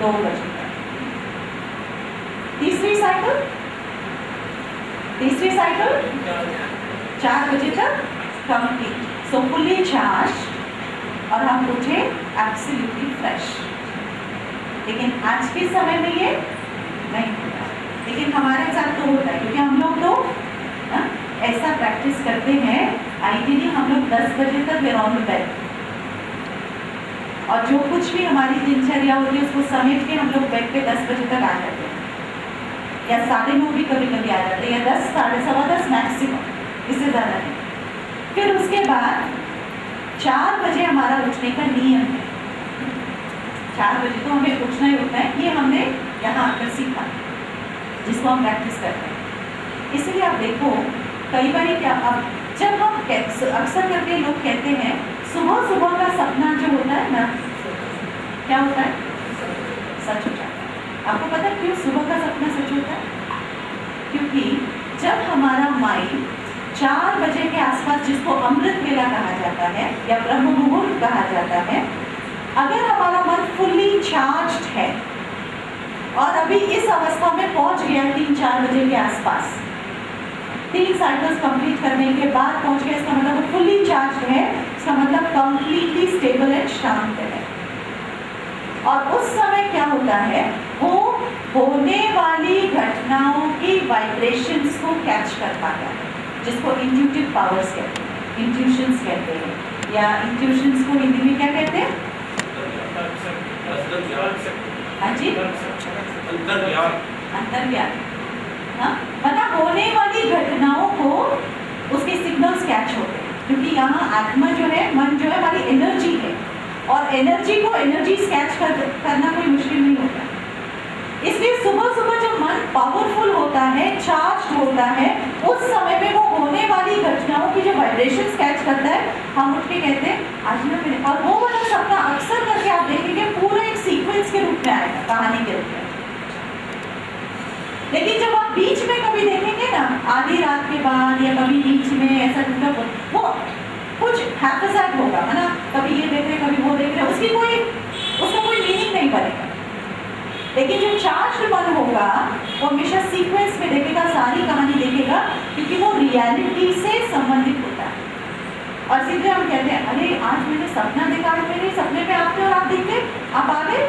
2 बजे तक। तीसरी साइकिल 4 बजे तक कंप्लीट, सो फुली चार्ज, और हम उठे एब्सोल्युटली फ्रेश। लेकिन आज के समय में ये नहीं होता, लेकिन हमारे साथ तो होता है, क्योंकि हम लोग तो ऐसा प्रैक्टिस करते हैं। आइडियली हम लोग 10 बजे तक we are on the bed, और जो कुछ भी हमारी दिनचर्या होती है उसको समेट के हम लोग बेड पे 10 बजे तक आ जाते हैं, या 9:30 भी कभी कभी आ जाते हैं, या 10, 10:15 मैक्सिमम, इससे ज़्यादा नहीं। फिर उसके बाद 4 बजे हमारा उठने का नियम है। 4 बजे तो हमें उठना ही होता है, ये हमने यहाँ आकर सीखा, जिसको हम प्रैक्टिस करते हैं। इसलिए आप देखो कई बार क्या, अब जब हम अक्सर करके लोग कहते हैं सुबह सुबह का सपना जो होता है ना, क्या होता है, सच हो जाता है। आपको पता है क्यों सुबह का सपना सच होता है? क्योंकि जब हमारा माइंड 4 बजे के आसपास, जिसको अमृत वेला कहा जाता है या ब्रह्म मुहूर्त कहा जाता है, अगर हमारा मन फुल्ली चार्ज्ड है और अभी इस अवस्था में पहुंच गया 3-4 बजे के आसपास, 3 साइकिल्स कंप्लीट करने के बाद पहुंच गया, इसका मतलब वो फुल्ली चार्ज है, इसका मतलब कंप्लीटली स्टेबल एंड शांत है। और उस समय क्या होता है, वो होने वाली घटनाओं की वाइब्रेशंस को कैच कर पाता है, जिसको इंट्यूटिव पावर्स कहते हैं, इंट्यूशंस कहते हैं, या इंट्यूशंस को हिंदी में क्या कहते हैं? हाँ जी, अंतर्ज्ञान। हाँ, मतलब होने वाली घटनाओं को उसके सिग्नल्स कैच होते हैं, क्योंकि यहाँ आत्मा जो है, मन जो है, हमारी एनर्जी है, और एनर्जी को एनर्जी कैच करना कोई मुश्किल नहीं होता। इसलिए सुबह सुबह जब मन पावरफुल होता है, चार्ज होता है, उस समय में वो होने वाली घटनाओं की जो वाइब्रेशंस कैच करता है, हम उठ के कहते हैं आज ना मैंने, और वो वाला सपना अक्सर करके आप देखेंगे पूरा एक सीक्वेंस के रूप में आएगा, कहानी के रूप में। लेकिन जब आप बीच में कभी देखेंगे ना, आधी रात के बाद या कभी बीच में ऐसा टूटा, वो कुछ हैप्पीसाइड होगा, है ना, कभी ये देख रहे कभी वो देख रहे, उसका कोई मीनिंग नहीं बनेगा। लेकिन जो चार्ज मन होगा वो हमेशा सीक्वेंस में देखेगा, सारी कहानी देखेगा, क्योंकि वो रियलिटी से संबंधित होता है। और सीधे हम कहते हैं अरे आज मैंने सपना देखा, आज मेरे सपने में आप थे और आप दिखते, आप आ गए,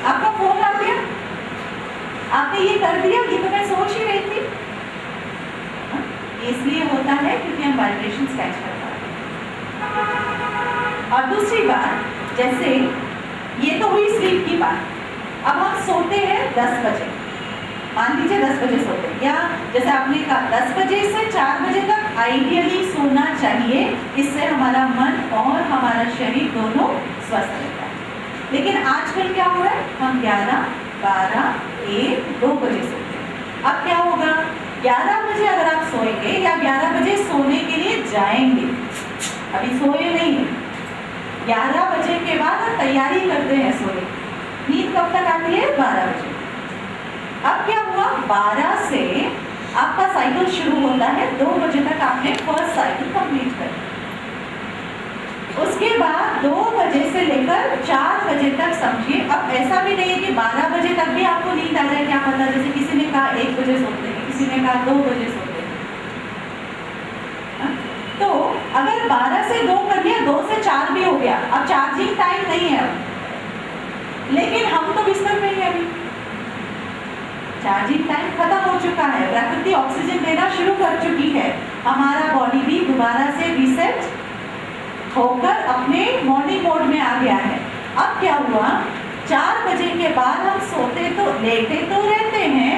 आपका फोन आ गया, आपने ये कर दिया, ये तो मैं सोच ही रही थी। इसलिए होता है क्योंकि हम वाइब्रेशंस कैच कर पाते हैं। और दूसरी बात, जैसे ये तो हुई स्लीप की बात, अब हम सोते हैं 10 बजे, मान लीजिए 10 बजे सोते हैं, या जैसे आपने कहा 10 बजे से 4 बजे तक आइडियली सोना चाहिए, इससे हमारा मन और हमारा शरीर दोनों स्वस्थ रहता है। लेकिन आजकल क्या हो रहा है, हम 11, 12, 1, 2 बजे सोते हैं। अब क्या होगा, 11 बजे अगर आप सोएंगे या 11 बजे सोने के लिए जाएंगे, अभी सोए नहीं हैं, 11 बजे के बाद हम तैयारी करते हैं सोने, नींद कब तक आती है, 12 बजे। अब क्या हुआ, 12 से आपका साइकिल शुरू होता है, 2 बजे तक आपने फर्स्ट साइकिल कंप्लीट कर, उसके बाद 2 बजे से लेकर 4 बजे तक समझिए। अब ऐसा भी नहीं है कि 12 बजे तक भी आपको नींद आ जाए, क्या पता, जैसे किसी ने कहा 1 बजे सोते हैं, किसी ने कहा 2 बजे सोते हैं। तो अगर 12 से 2 कर दिया, 2 से 4 भी हो गया, अब चार्जिंग टाइम नहीं है अब, लेकिन हम तो बिस्तर में ही अभी, चार्जिंग टाइम खत्म हो चुका है, प्रकृति ऑक्सीजन देना शुरू कर चुकी है, हमारा बॉडी भी दोबारा से रीसेट होकर अपने मॉर्निंग मोड में आ गया है। अब क्या हुआ, 4 बजे के बाद हम सोते तो लेटे तो रहते हैं,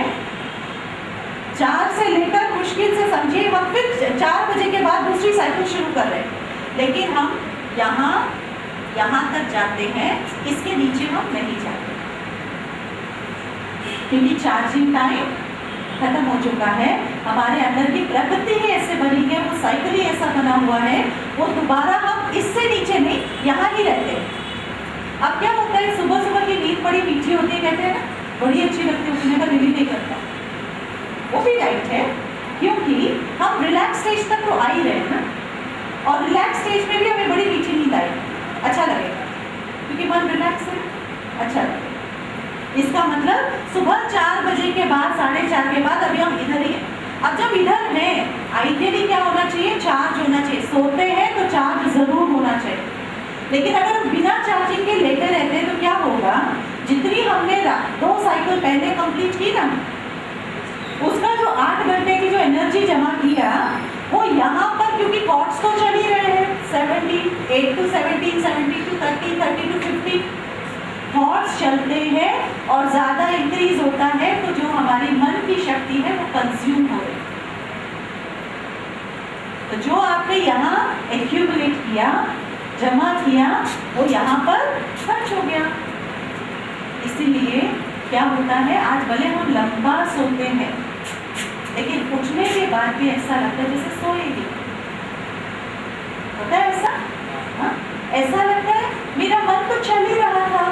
4 से लेकर मुश्किल से समझिए हम फिर 4 बजे के बाद दूसरी साइकिल शुरू कर रहे हैं, लेकिन हम यहाँ तक जाते हैं, इसके नीचे हम नहीं जाते, क्योंकि चार्जिंग टाइम खत्म हो चुका है। हमारे अंदर की प्रकृति ही ऐसे बनी है, वो साइकिल ही ऐसा बना हुआ है, वो दोबारा हम इससे नीचे नहीं, यहाँ ही रहते हैं। अब क्या होता है, सुबह सुबह की नींद बड़ी मीठी होती है, कहते हैं ना, बड़ी अच्छी लगती है, उठने का दिल ही नहीं करता, वो भी राइट है, क्योंकि हम रिलैक्स स्टेज तक तो आ ही रहे हैं ना, और रिलैक्स स्टेज में भी हमें बड़ी मीठी नींद आएगी, अच्छा लगेगा, क्योंकि मन रिलैक्स है, अच्छा लगेगा। इसका मतलब सुबह 4 बजे के बाद, 4:30 के बाद अभी हम इधर ही हैं। अब जब इधर हैं, आइडियली क्या होना चाहिए, चार्ज होना चाहिए। सोते हैं तो चार्ज जरूर होना चाहिए, लेकिन अगर हम बिना चार्जिंग के लेटे रहते हैं तो क्या होगा, जितनी हमने 2 साइकिल पहले कंप्लीट की ना, उसका जो 8 घंटे की जो एनर्जी जमा किया वो यहाँ पर, क्योंकि कॉर्ड्स तो चल ही रहे हैं, 8 to 17, 70 to 30, 30 to 50 थॉट्स चलते हैं और ज़्यादा इंक्रीज होता है, तो जो हमारी मन की शक्ति है वो कंज्यूम हो रही है। तो जो आपने यहाँ एक्यूमुलेट किया, जमा किया, वो यहाँ पर खर्च हो गया। इसीलिए क्या होता है, आज भले हम लंबा सोते हैं लेकिन उठने के बाद भी ऐसा लगता है जैसे सोएगी। होता है ऐसा? हाँ? ऐसा लगता है मेरा मन तो चल ही रहा था।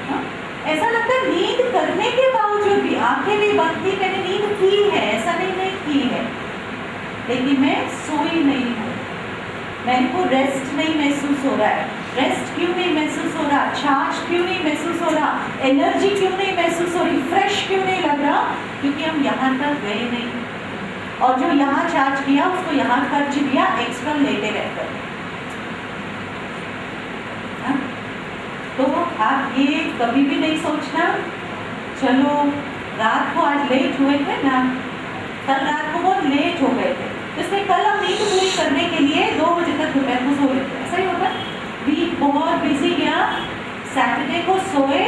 हाँ? ऐसा लगता है नींद करने के बावजूद भी, आंखें भी बंद थी, मैंने नींद की है, ऐसा नहीं की है, लेकिन मैं सोई नहीं हूँ, मेरे को रेस्ट नहीं महसूस हो रहा है। रेस्ट क्यों नहीं महसूस हो रहा, चार्ज क्यों नहीं महसूस हो रहा, एनर्जी क्यों नहीं महसूस हो रही, फ्रेश क्यों नहीं लग रहा, क्योंकि हम यहाँ तक गए नहीं, और जो यहाँ चार्ज किया उसको यहाँ खर्च दिया एक्स्ट्रा लेते रहकर। तो आप ये कभी भी नहीं सोचना, चलो रात को आज लेट हुए थे ना, कल रात को बहुत लेट हो गए थे, इसलिए कल हम नींद पूरी करने के लिए 2 बजे तक दोपहर को सो लेते, ऐसा ही होता है। वीक बहुत बिजी गया, सैटरडे को सोए,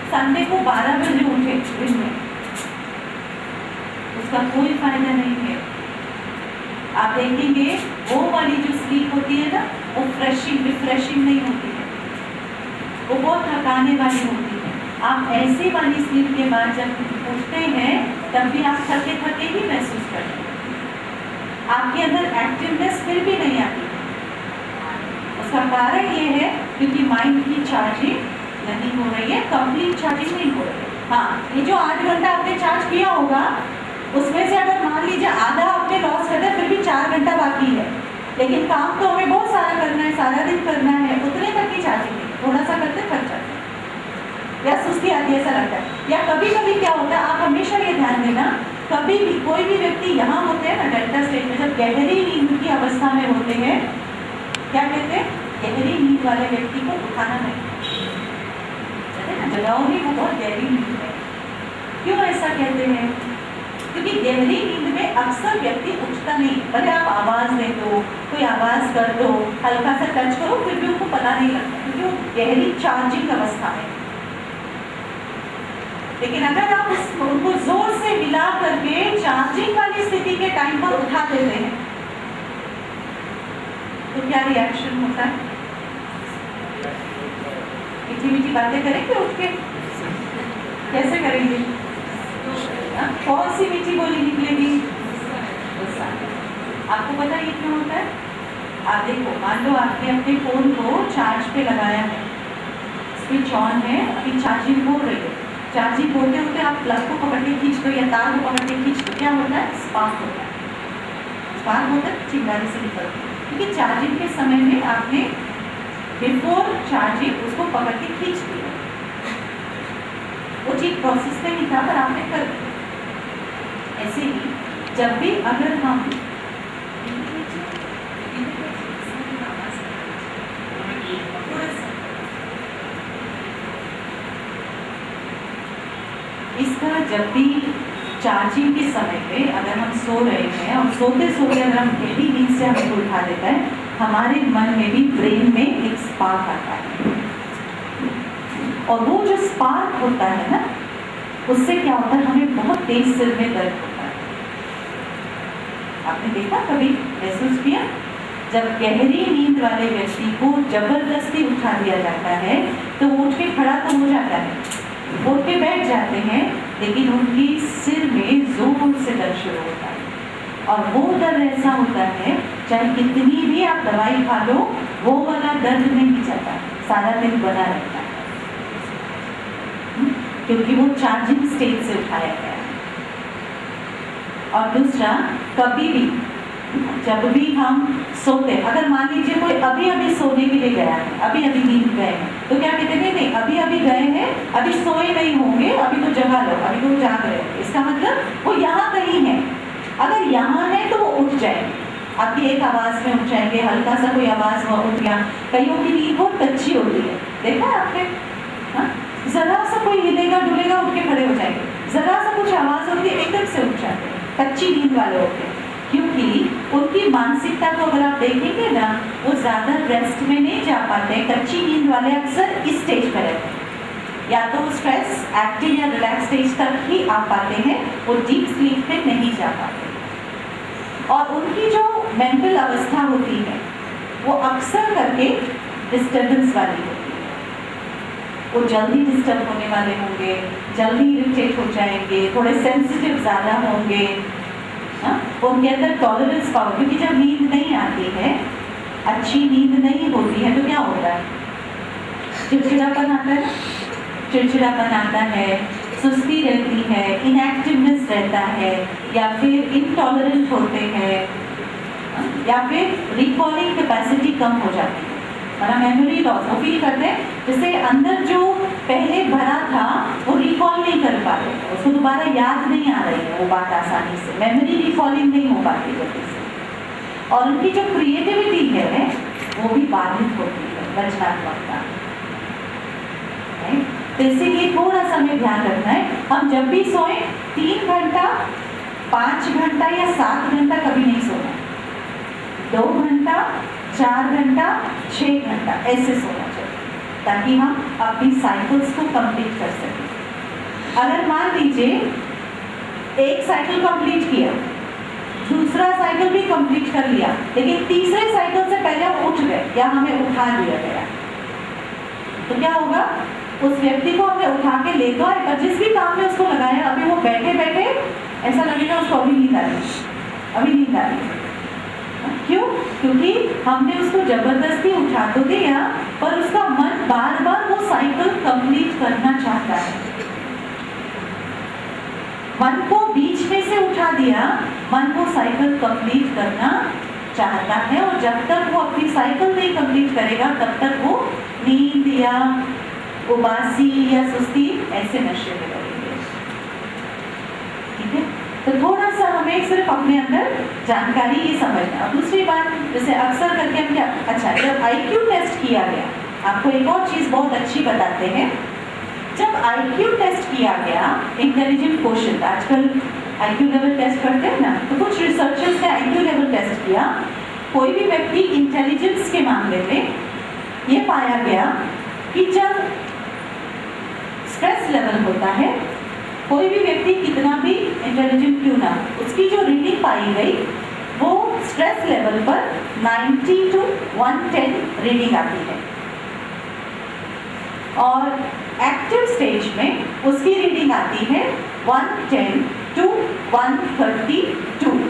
संडे को 12 बजे उठे दिन में, उसका कोई फायदा नहीं है। आप देखेंगे वो वाली जो स्लीप होती है ना, वो रिफ्रेशिंग नहीं होती है, वो बहुत थकाने वाली होती है। आप ऐसी वाली स्लीप के बाद जब उठते हैं तब भी आप थके थके ही महसूस करते हैं, आपके अंदर एक्टिवनेस फिर भी नहीं आती। उसका कारण ये है क्योंकि माइंड की चार्जिंग नहीं हो रही है, कंप्लीट चार्जिंग नहीं हो रही है। हाँ, ये जो 8 घंटा आपने चार्ज किया होगा, उसमें से अगर मान लीजिए आधा आपने लॉस कर दिया, फिर भी 4 घंटा बाकी है, लेकिन काम तो हमें बहुत सारा करना है, सारा दिन करना है, उतने तक की चार्जिंग नहीं, थोड़ा सा करते थक जाते हैं या सुस्ती आती है, ऐसा लगता है। या कभी कभी क्या होता है, आप हमेशा ये ध्यान देना, कभी भी कोई भी व्यक्ति यहाँ होते हैं ना डेल्टा स्टेट में, जब गहरी नींद की अवस्था में होते हैं, क्या कहते हैं, गहरी नींद वाले व्यक्ति को उठाना नहीं, जगाओ नहीं, वो बहुत गहरी नींद है। क्यों ऐसा कहते हैं, क्योंकि गहरी नींद में अक्सर व्यक्ति उठता नहीं, भले आप आवाज़ दे दो, कोई आवाज़ कर दो, हल्का सा टच करो, फिर भी उनको पता नहीं लगता, क्योंकि वो गहरी चार्जिंग अवस्था है। लेकिन अगर आप उनको जोर से हिला करके चार्जिंग वाली स्थिति के टाइम पर उठा देते हैं तो क्या रिएक्शन होता है, मीठी मीठी बातें करेंगे उठ के, कैसे करेंगे, कौन सी मीठी बोली निकलेगी, गुस्सा। आपको पता है ये क्यों होता है? आप देखो, मान लो आपने अपने फोन को चार्ज पे लगाया है, स्विच ऑन है, अभी चार्जिंग हो रही है, चार्जिंग होते होते आप प्लग को पकड़ के खींच दो या तार को पकड़ के खींच दो, क्या होता है, स्पार्क होता है। स्पार्क होता है, चिंगारी से निकलती है, क्योंकि चार्जिंग के समय में आपने बिफोर चार्जिंग उसको पकड़ के खींच दिया, वो ठीक प्रोसेस में नहीं था पर आपने कर दिया। ऐसे ही जब भी अगर हम इसका, जब भी चार्जिंग के समय पे अगर हम सो रहे हैं और सोते सोते अगर हम गहरी नींद से हमें उठा देता है, हमारे मन में भी, ब्रेन में एक स्पार्क आता है, और वो जो स्पार्क होता है ना, उससे क्या होता है, हमें बहुत तेज सिर में दर्द होता है। आपने देखा, कभी महसूस किया, जब गहरी नींद वाले व्यक्ति को जबरदस्ती उठा दिया जाता है तो वो उठ के खड़ा तो हो जाता है, उठ के बैठ जाते हैं, लेकिन उनकी सिर में जोर से दर्द शुरू होता है, और वो दर्द ऐसा होता है चाहे कितनी भी आप दवाई खा लो, वो वाला दर्द नहीं जाता, सारा दिन बना रहता है, क्योंकि वो चार्जिंग स्टेट से उठाया गया है। और दूसरा, कभी भी जब भी हम सोते, अगर मान लीजिए कोई अभी अभी सोने के लिए गया है, अभी अभी नींद गए हैं, तो क्या कहते हैं, नहीं अभी अभी गए हैं, अभी सोए नहीं होंगे, अभी तो जगा लो, अभी तो जाग रहे हैं, इसका मतलब वो यहाँ कहीं है। अगर यहाँ है तो वो उठ जाएंगे, आपकी एक आवाज़ में उठ जाएंगे, हल्का सा कोई आवाज़ हुआ उठ गया। कईयों की नींद बहुत कच्ची होती है, देखा है आपने? हाँ, जरा सा कोई हिलेगा डुलेगा उठ के खड़े हो जाएंगे, जरा सा कुछ आवाज़ होती है एकदम से उठ जाते हैं, कच्ची नींद वाले होते हैं। क्योंकि उनकी मानसिकता को अगर आप देखेंगे ना, वो ज़्यादा रेस्ट में नहीं जा पाते। कच्ची नींद वाले अक्सर इस स्टेज पर रहते हैं, या तो स्ट्रेस, एक्टिव या रिलैक्स स्टेज तक ही आ पाते हैं, वो डीप स्लीप में नहीं जा पाते। और उनकी जो मेंटल अवस्था होती है वो अक्सर करके डिस्टर्बेंस वाली होती है। वो जल्दी डिस्टर्ब होने वाले होंगे, जल्दी इरिटेट हो जाएंगे, थोड़े सेंसिटिव ज़्यादा होंगे। उनके अंदर टॉलरेंस पावर, क्योंकि जब नींद नहीं आती है, अच्छी नींद नहीं होती है, तो क्या होता है? चिड़चिड़ापन आता है, चिड़चिड़ापन आता है, सुस्ती रहती है, इनएक्टिवनेस रहता है, या फिर इनटॉलरेंट होते हैं, या फिर रिकॉलिंग कैपेसिटी कम हो जाती है, मतलब मेमोरी लॉस। वो फील करते हैं जैसे अंदर जो पहले भरा था वो रिकॉल नहीं कर पा रहे, उसको दोबारा याद नहीं आ रही है वो बात आसानी से, मेमोरी रिकॉलिंग नहीं हो पाती जल्दी से। और उनकी जो क्रिएटिविटी है वो भी बाधित होती है, रचनात्मकता। तो इसीलिए थोड़ा सा हमें ध्यान रखना है, हम जब भी सोएं 3 घंटा, 5 घंटा या 7 घंटा कभी नहीं सोना, 2 घंटा, 4 घंटा, 6 घंटा ऐसे सोना चाहिए, ताकि हम अपनी साइकिल्स को कंप्लीट कर सकें। अगर मान लीजिए एक साइकिल कंप्लीट किया, दूसरा साइकिल भी कंप्लीट कर लिया, लेकिन तीसरे साइकिल से पहले हम उठ गए या हमें उठा दिया गया, तो क्या होगा? उस व्यक्ति को हमने उठा के ले तो आए, पर जिस भी काम में उसको लगाया, अभी वो बैठे बैठे ऐसा लगेगा उसको अभी नींद आ रही, अभी नींद आ रही। क्यों? क्योंकि हमने उसको जबरदस्ती उठा तो दिया, पर उसका मन बार बार वो साइकिल कंप्लीट करना चाहता है। मन को बीच में से उठा दिया, मन को साइकिल कंप्लीट करना चाहता है, और जब तक वो अपनी साइकिल नहीं कंप्लीट करेगा तब तक वो नींद या उबासी या सुस्ती ऐसे नशे में रहेंगे। ठीक है, तो थोड़ा सा हमें सिर्फ अपने अंदर जानकारी ये समझना। दूसरी बात, जैसे अक्सर करके हम क्या, अच्छा जब IQ टेस्ट किया गया, आपको एक और चीज़ बहुत अच्छी बताते हैं। जब IQ टेस्ट किया गया, इंटेलिजेंट क्वोशिएंट, आजकल IQ लेवल टेस्ट करते हैं ना, तो कुछ रिसर्चर्स ने IQ लेवल टेस्ट किया। कोई भी व्यक्ति इंटेलिजेंस के मामले में ये पाया गया कि जब स्ट्रेस लेवल होता है, कोई भी व्यक्ति कितना भी इंटेलिजेंट क्यों ना, उसकी जो रीडिंग पाई गई वो स्ट्रेस लेवल पर 90 to 110 रीडिंग आती है, और एक्टिव स्टेज में उसकी रीडिंग आती है 110 to 132,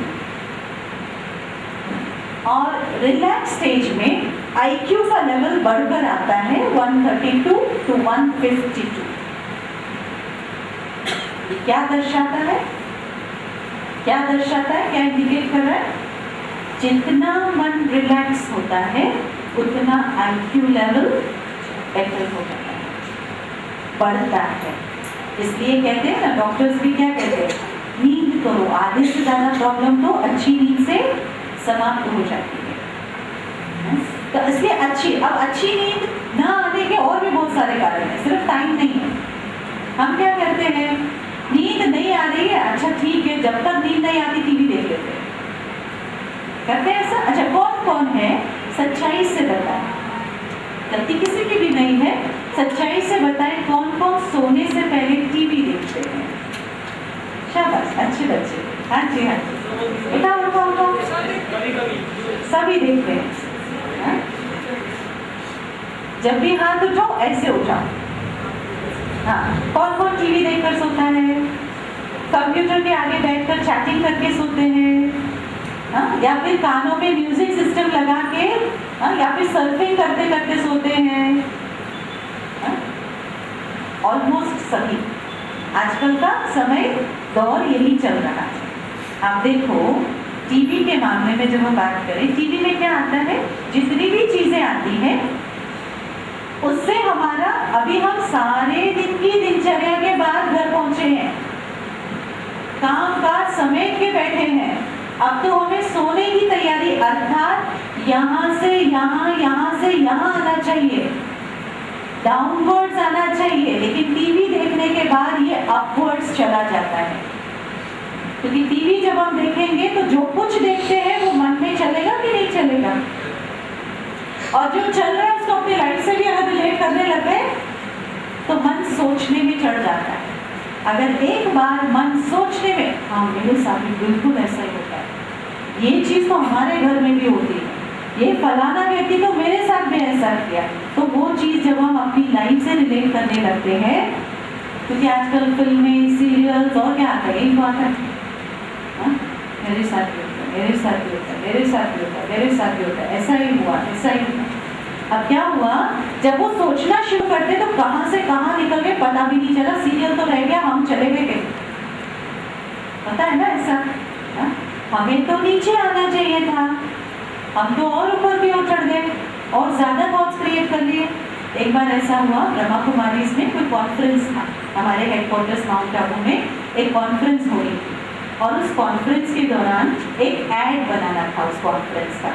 और रिलैक्स स्टेज में IQ का लेवल बढ़कर आता है 132 to 152। क्या दर्शाता है, क्या दर्शाता है, क्या इंडिकेट कर रहा है? जितना मन रिलैक्स होता है उतना IQ लेवल बेटर हो जाता है, बढ़ता है। इसलिए कहते हैं ना, डॉक्टर्स भी क्या कहते हैं, नींद करो, आधे से ज़्यादा प्रॉब्लम तो अच्छी नींद से समाप्त हो जाती है। तो इसलिए अच्छी नींद ना आने के और भी बहुत सारे कारण हैं, सिर्फ टाइम नहीं है। हम क्या करते हैं, नींद नहीं आ रही है, अच्छा ठीक है, जब तक नींद नहीं आती टीवी देख लेते हैं, करते हैं ऐसा। अच्छा, कौन कौन है सच्चाई से बताएं, गलती किसी की भी नहीं है, सच्चाई से बताएं कौन कौन सोने से पहले टीवी देखते हैं? शाबाश, अच्छे बच्चे, हाँ जी हाँ जी, उठाओ, सभी देखते हैं। जब भी हाथ उठाओ ऐसे उठाओ। हाँ, कौन कौन टीवी देखकर सोता है? कंप्यूटर के आगे बैठकर चैटिंग करके सोते हैं, हाँ? या फिर कानों में म्यूजिक सिस्टम लगा के, हाँ? या फिर सर्फिंग करते करते सोते हैं। ऑलमोस्ट सभी, आजकल का समय दौर यही चल रहा है। आप देखो, टीवी के मामले में जब हम बात करें, टीवी में क्या आता है, जितनी भी चीजें आती हैं उससे हमारा, अभी हम सारे दिन की काम काज समेट के बैठे हैं, अब तो हमें सोने की तैयारी, अर्थात यहाँ से यहाँ, यहाँ से यहाँ आना चाहिए, डाउनवर्ड्स आना चाहिए। लेकिन टीवी देखने के बाद ये अपवर्ड्स चला जाता है, क्योंकि टीवी जब हम देखेंगे तो जो कुछ देखते हैं वो मन में चलेगा कि नहीं चलेगा, और जो चल रहा है उसको अपनी लाइफ से भी अगर रिलेट करने लगे तो मन सोचने में चढ़ जाता है। अगर एक बार मन सोचने में, हाँ मेरे साथ भी बिल्कुल ऐसा ही होता है, ये चीज़ तो हमारे घर में भी होती है, ये फलाना व्यक्ति तो मेरे साथ भी ऐसा किया, तो वो चीज़ जब हम अपनी लाइफ से रिलेट करने लगते हैं, क्योंकि आजकल फिल्में, सीरियल्स और क्या आता है, यही बात है, मेरे साथ भी होता है, मेरे साथ भी होता है, मेरे साथ भी होता है, मेरे साथ भी होता है, ऐसा ही हुआ, ऐसा ही हुआ। अब क्या हुआ, जब वो सोचना शुरू करते तो कहाँ से कहाँ निकल गए पता भी नहीं चला, सीरियल तो रह गया, हम चले गए कहीं, पता है ना ऐसा। हमें तो नीचे आना चाहिए था, हम तो और ऊपर की ओर चढ़ गए और ज़्यादा थॉट्स क्रिएट कर लिए। एक बार ऐसा हुआ, ब्रह्मा कुमारीज में कोई कॉन्फ्रेंस था, हमारे हेडक्वार्टर्स माउंट आबू में एक कॉन्फ्रेंस हो रही थी, और उस कॉन्फ्रेंस के दौरान एक ऐड बनाना था, उस कॉन्फ्रेंस का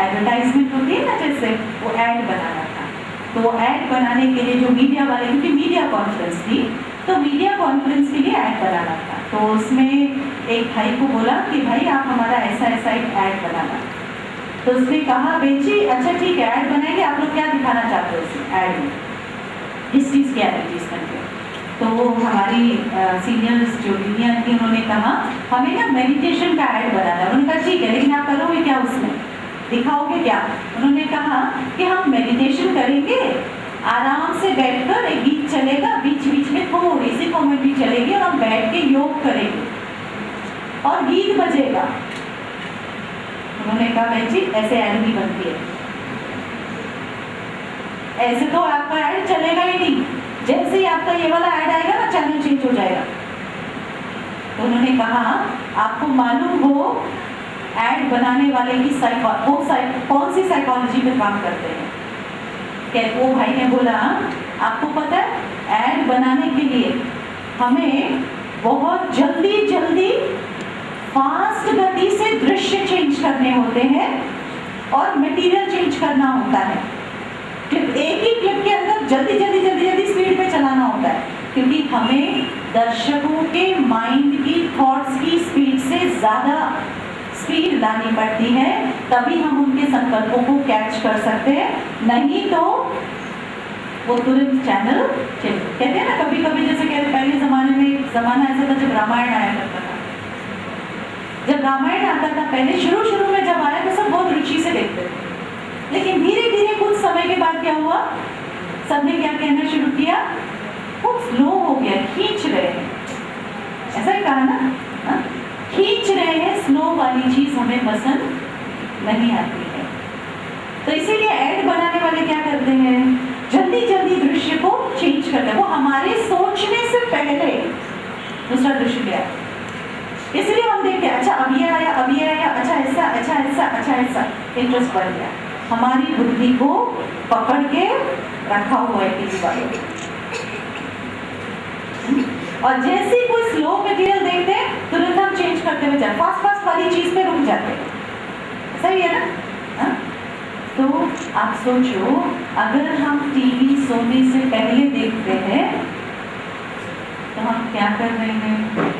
एडवर्टाइजमेंट होती है ना जैसे, वो ऐड बनाना था। तो वो ऐड बनाने के लिए जो मीडिया वाले, क्योंकि मीडिया कॉन्फ्रेंस थी, तो मीडिया कॉन्फ्रेंस के लिए ऐड बनाना था, तो उसमें एक भाई को बोला कि भाई आप हमारा ऐसा ऐसा एक ऐड बनाना। तो उसने कहा बेची अच्छा ठीक है ऐड बनाएंगे, आप लोग क्या दिखाना चाहते हो उस ऐड में, इस चीज़ की एडवर्टीजमेंट में। तो वो हमारी सीनियर्स जो जूनियर थी उन्होंने कहा हमें ना मेडिटेशन का ऐड बनाना है। उन्होंने कहा ठीक है, लेकिन आप करोगे क्या, उसमें दिखाओगे क्या? उन्होंने कहा कि हम मेडिटेशन करेंगे, आराम से बैठकर, एक गीत चलेगा, बीच बीच में थोड़ी सी कॉमेडी चलेगी और हम बैठ के योग करेंगे और गीत बजेगा। उन्होंने कहा भाई जी ऐसे ऐड नहीं बनती है, ऐसे तो आपका ऐड चलेगा ही नहीं, जैसे ही आपका ये वाला ऐड आएगा ना चैनल चेंज हो जाएगा। तो उन्होंने कहा आपको मालूम हो ऐड बनाने वाले की कौन सी साइकोलॉजी पे काम करते हैं? क्या वो भाई ने बोला आपको पता है ऐड बनाने के लिए हमें बहुत जल्दी जल्दी फास्ट गति से दृश्य चेंज करने होते हैं और मटेरियल चेंज करना होता है। क्लिप एक ही क्लिप के अंदर जल्दी जल्दी जल्दी जल्दी स्पीड पे चलाना होता है, क्योंकि हमें दर्शकों के माइंड की, थॉट्स की स्पीड से ज़्यादा स्पीड लानी पड़ती है, तभी हम उनके संकल्पों को कैच कर सकते हैं, नहीं तो वो तुरंत चैनल चेंज। कहते हैं ना कभी कभी, जैसे कहते पहले ज़माने में एक ज़माना ऐसा था जब रामायण आया करता था, जब रामायण आता था पहले शुरू में जब आया तो सब बहुत रुचि से देखते थे, लेकिन धीरे धीरे कुछ समय के बाद क्या हुआ, सबने क्या कहना शुरू किया, बहुत स्लो हो गया, खींच रहे हैं, ऐसा ही कहा ना, खींच रहे हैं, स्लो वाली चीज हमें पसंद नहीं आती है। तो इसीलिए ऐड बनाने वाले क्या करते हैं, जल्दी जल्दी दृश्य को चेंज करते हैं, वो हमारे सोचने से पहले दूसरा दृश्य ले आते, इसलिए हम देखते हैं अच्छा अब ये आया, अब ये आया, अच्छा ऐसा, अच्छा ऐसा, अच्छा ऐसा, इंटरेस्ट बढ़ गया, हमारी बुद्धि को पकड़ के रखा हुआ है टीवी वालों ने। और जैसे ही कोई स्लो मटेरियल देखते हैं तुरंत हम चेंज करते हुए जाते, फास्ट वाली चीज पे रुक जाते हैं, सही है ना? हा? तो आप सोचो अगर हम टीवी सोने से पहले देखते हैं तो हम क्या कर रहे हैं,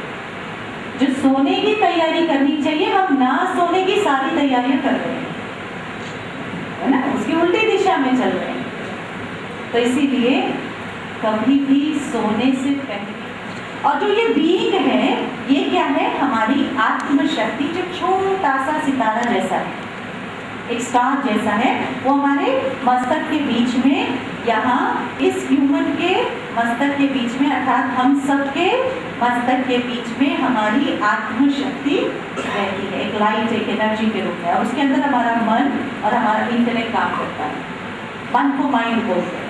जो सोने की तैयारी करनी चाहिए हम ना सोने की सारी तैयारियां कर रहे हैं, है ना, उसकी उल्टी दिशा में चल रहे हैं। तो इसीलिए कभी भी सोने से पहले, और जो ये बीइंग है ये क्या है, हमारी आत्मशक्ति, जो छोटा सा सितारा जैसा है, एक स्टार जैसा है, वो हमारे मस्तक के बीच में, यहाँ इस ह्यूमन के मस्तक के बीच में, अर्थात हम सबके मस्तक के बीच में हमारी आत्मशक्ति रहती है, एक लाइट, एक एनर्जी के रूप में, और उसके अंदर हमारा मन और हमारा इंटेलेक्ट काम करता है। मन को माइंड बोलते हैं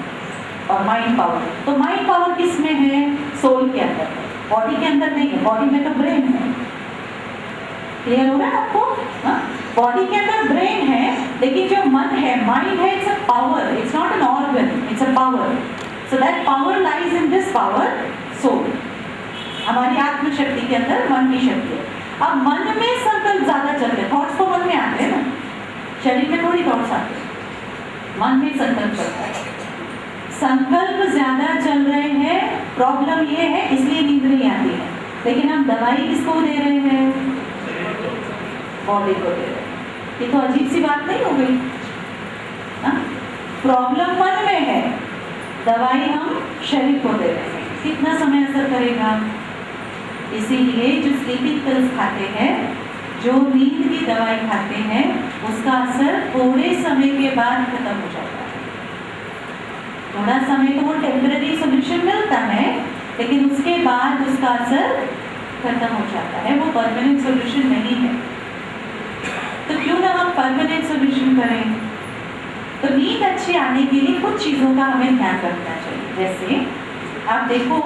और माइंड पावर, तो माइंड पावर किस में है, सोल के अंदर है, बॉडी के अंदर नहीं है, बॉडी में तो ब्रेन है। क्लियर हो रहा है आपको? बॉडी के अंदर ब्रेन है, लेकिन जो मन है, माइंड है, it's a power, it's not an organ, it's a power. So that power lies in this power, soul, हमारी आत्म शक्ति के अंदर मन की शक्ति है। अब मन में संकल्प ज्यादा चलते हैं, थॉट्स तो मन में आते हैं ना, शरीर में थोड़ी थॉट्स आते हैं, मन में संकल्प चलता है। संकल्प ज्यादा चल रहे हैं, प्रॉब्लम ये है इसलिए नींद नहीं आती है। लेकिन हम दवाई किसको दे रहे हैं? बॉडी को दे रहे हैं। ये तो अजीब सी बात नहीं हो गई? प्रॉब्लम मन में है, दवाई हम शरीर को दे रहे हैं, कितना समय असर करेगा? इसीलिए जो स्लीपिंग पिल्स खाते हैं, जो नींद की दवाई खाते हैं, उसका असर थोड़े समय के बाद खत्म हो जाता है। थोड़ा समय तो वो टेम्पररी सोल्यूशन मिलता है, लेकिन उसके बाद उसका असर खत्म हो जाता है, वो परमानेंट सोल्यूशन नहीं है। तो क्यों ना हम परमानेंट सोल्यूशन करें? तो नींद अच्छी आने के लिए कुछ चीज़ों का हमें ध्यान रखना चाहिए। जैसे आप देखो,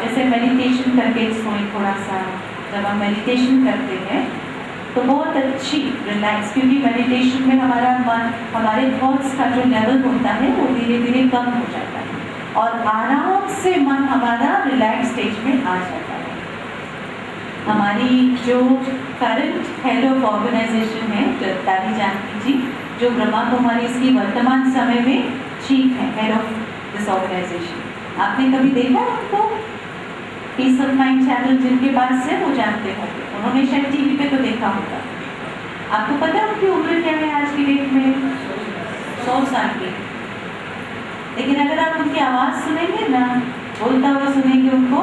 जैसे मेडिटेशन करके सोएं थोड़ा सा, जब हम मेडिटेशन करते हैं तो बहुत अच्छी रिलैक्स, क्योंकि मेडिटेशन में हमारा मन, हमारे थॉट्स का जो लेवल होता है वो धीरे धीरे कम हो जाता है और आराम से मन हमारा रिलैक्स स्टेज में आ जाता है। हमारी जो करंट हेड ऑफ ऑर्गेनाइजेशन है, दादी जानकी जी, जो ब्रह्मा कुमारी इसकी वर्तमान समय में चीफ है, हेड ऑफ दिस ऑर्गेनाइजेशन, आपने कभी देखा उनको? पीस ऑफ माइंड चैनल जिनके पास है वो जानते होंगे, उन्होंने शायद टीवी पे तो देखा होगा। आपको पता है उनकी उम्र क्या है आज की डेट में? 100 साल की। लेकिन अगर आप उनकी आवाज़ सुनेंगे ना, बोलता हुआ सुनेंगे उनको,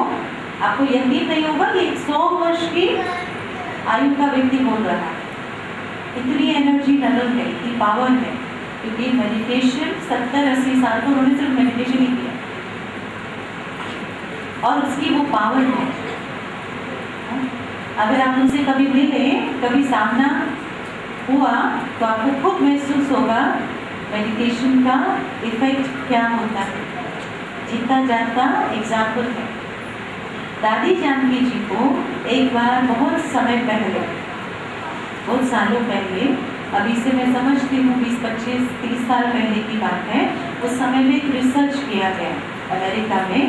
आपको यकीन नहीं होगा कि 100 वर्ष की आयु का व्यक्ति बोल रहा है। इतनी एनर्जी लेवल है, इतनी पावर है, क्योंकि मेडिटेशन 70-80 साल तो उन्होंने सिर्फ मेडिटेशन ही किया और उसकी वो पावर है। अगर आप उनसे कभी मिले, कभी सामना हुआ, तो आपको खुद महसूस होगा मेडिटेशन का इफेक्ट क्या होता है। जीता जाता एग्जाम्पल है। दादी जानकी जी को एक बार बहुत समय पहले, बहुत सालों पहले, अभी से मैं समझती हूँ 20-25-30 साल पहले की बात है, उस समय में एक रिसर्च किया गया अमेरिका में।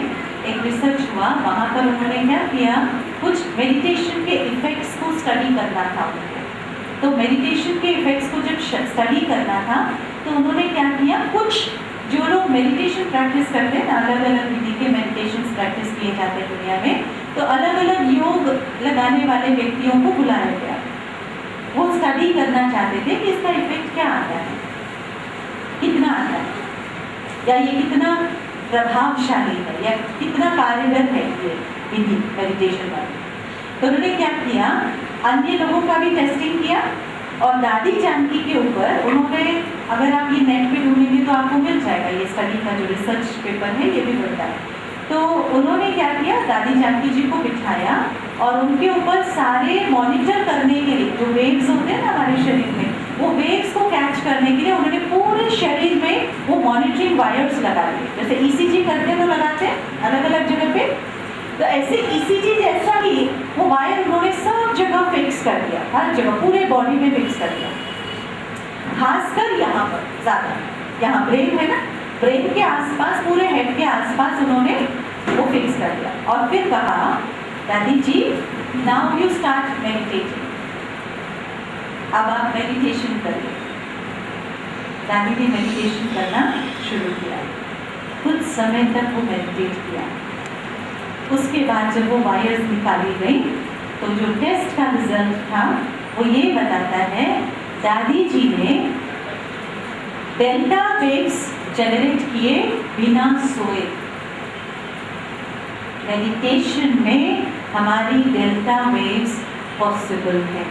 एक रिसर्च हुआ, वहाँ पर उन्होंने क्या किया, कुछ मेडिटेशन के इफेक्ट्स को स्टडी करना था उनको। तो मेडिटेशन के इफेक्ट्स को जब स्टडी करना था तो उन्होंने क्या किया, कुछ जो लोग मेडिटेशन प्रैक्टिस करते हैं, अलग अलग विधि के मेडिटेशन प्रैक्टिस किए जाते हैं दुनिया में, तो अलग अलग योग लगाने वाले व्यक्तियों को बुलाया गया। वो स्टडी करना चाहते थे कि इसका इफेक्ट क्या आता है, कितना आता है, या ये कितना प्रभावशाली है, या कितना कारगर है ये विधि मेडिटेशन वाली। तो उन्होंने क्या किया, अन्य लोगों का भी टेस्टिंग किया और दादी जानकी के ऊपर उन्होंने, अगर आप ये नेट पे ढूंढेंगे तो आपको मिल जाएगा, ये स्टडी का जो रिसर्च पेपर है ये भी मिलता है। तो उन्होंने क्या किया, दादी जानकी जी को बिठाया और उनके ऊपर सारे मॉनिटर करने के लिए जो वेव्स होते हैं ना हमारे शरीर में, वो वेव्स को कैच करने के लिए उन्होंने पूरे शरीर में वो मॉनिटरिंग वायर्स लगा दिए। जैसे ईसीजी करते तो लगाते हैं अलग अलग जगह पे, तो ऐसे ईसीजी जैसा ही वो वायर उन्होंने सब जगह फिक्स कर दिया, हर जगह पूरे बॉडी में फिक्स कर दिया, खासकर यहाँ पर ज़्यादा, यहाँ ब्रेन है ना, ब्रेन के आसपास, पूरे हेड के आसपास उन्होंने वो फिक्स कर दिया। और फिर कहा, दादी जी नाउ यू स्टार्ट मेडिटेटिंग, अब आप मेडिटेशन करिए। दादी ने मेडिटेशन करना शुरू किया, कुछ समय तक वो मेडिटेट किया। उसके बाद जब वो वायर्स निकाली गई तो जो टेस्ट का रिजल्ट था वो ये बताता है, दादी जी ने डेल्टा वेव्स जनरेट किए बिना सोए। मेडिटेशन में हमारी डेल्टा वेव्स पॉसिबल है,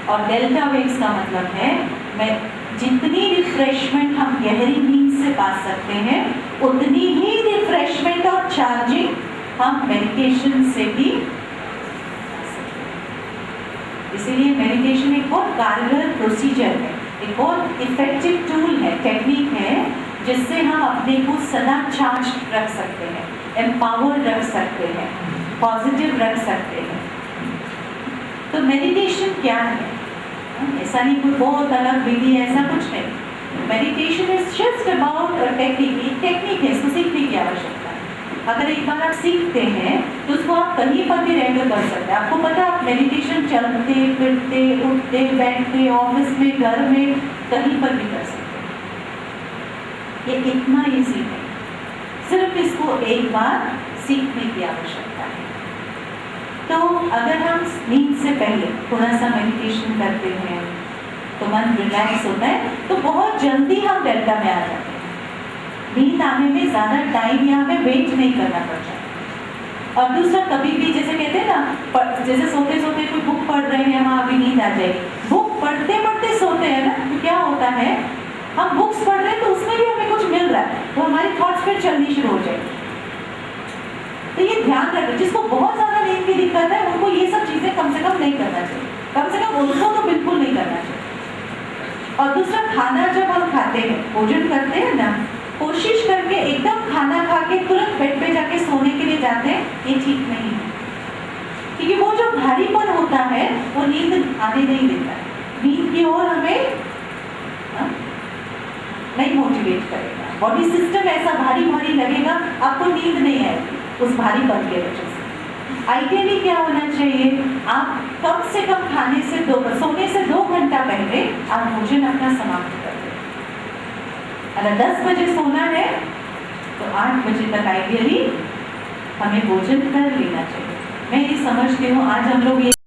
और डेल्टा वेव्स का मतलब है मैं जितनी रिफ्रेशमेंट हम गहरी नींद से पा सकते हैं, उतनी ही रिफ्रेशमेंट और चार्जिंग हम मेडिटेशन से भी पा सकते हैं। इसीलिए मेडिटेशन एक बहुत कारगर प्रोसीजर है, एक बहुत इफेक्टिव टूल है, टेक्निक है, जिससे हम अपने को सदा चार्ज रख सकते हैं, एम्पावर्ड रख सकते हैं, पॉजिटिव रख सकते हैं। तो मेडिटेशन क्या है? ऐसा नहीं कोई बहुत अलग विधि, ऐसा कुछ नहीं। Meditation is just about technique, एक टेक्निक है, इसको सीखने की आवश्यकता है। अगर एक बार आप सीखते हैं तो उसको आप कहीं पर भी रहकर कर सकते हैं। आपको पता है, आप मेडिटेशन चलते फिरते उठते बैठते ऑफिस में घर में कहीं पर भी कर सकते हैं। ये इतना ईजी है, सिर्फ इसको एक बार सीखने की आवश्यकता है। तो अगर हम नींद से पहले थोड़ा सा मेडिटेशन करते हैं तो मन रिलैक्स होता है, तो बहुत जल्दी हम डेल्टा में आ जाते हैं। नींद आने में ज़्यादा टाइम या हमें वेट नहीं करना पड़ता। और दूसरा, कभी भी जैसे कहते हैं ना, जैसे सोते सोते कोई बुक पढ़ रहे हैं, हाँ अभी नींद आ जाएगी, बुक पढ़ते पढ़ते सोते हैं ना, तो क्या होता है, हम बुक्स पढ़ रहे हैं तो उसमें भी हमें कुछ मिल रहा है, तो हमारी थॉट्स फिर चलनी शुरू हो जाएगी। तो ये ध्यान रखें, जिसको बहुत ज़्यादा नींद की दिक्कत है उनको ये सब चीज़ें कम से कम नहीं करना चाहिए, कम से कम उनको तो बिल्कुल नहीं करना चाहिए। और दूसरा, खाना जब हम खाते हैं, भोजन करते हैं ना, कोशिश करके एकदम खाना खा के तुरंत बेड पे जाके सोने के लिए जाते हैं, ये ठीक नहीं है। क्योंकि वो जो भारीपन होता है वो नींद आने नहीं देता है, नींद की ओर हमें नहीं मोटिवेट करेगा। बॉडी सिस्टम ऐसा भारी भारी लगेगा, आपको नींद नहीं आएगी उस भारीपन के वजह से। आइडियली क्या होना चाहिए, आप कम से कम सोने से 2 घंटा पहले आप भोजन अपना समाप्त कर दें। अगर 10 बजे सोना है तो 8 बजे तक आइडियली हमें भोजन कर लेना चाहिए। मैं ये समझती हूँ आज हम लोग ये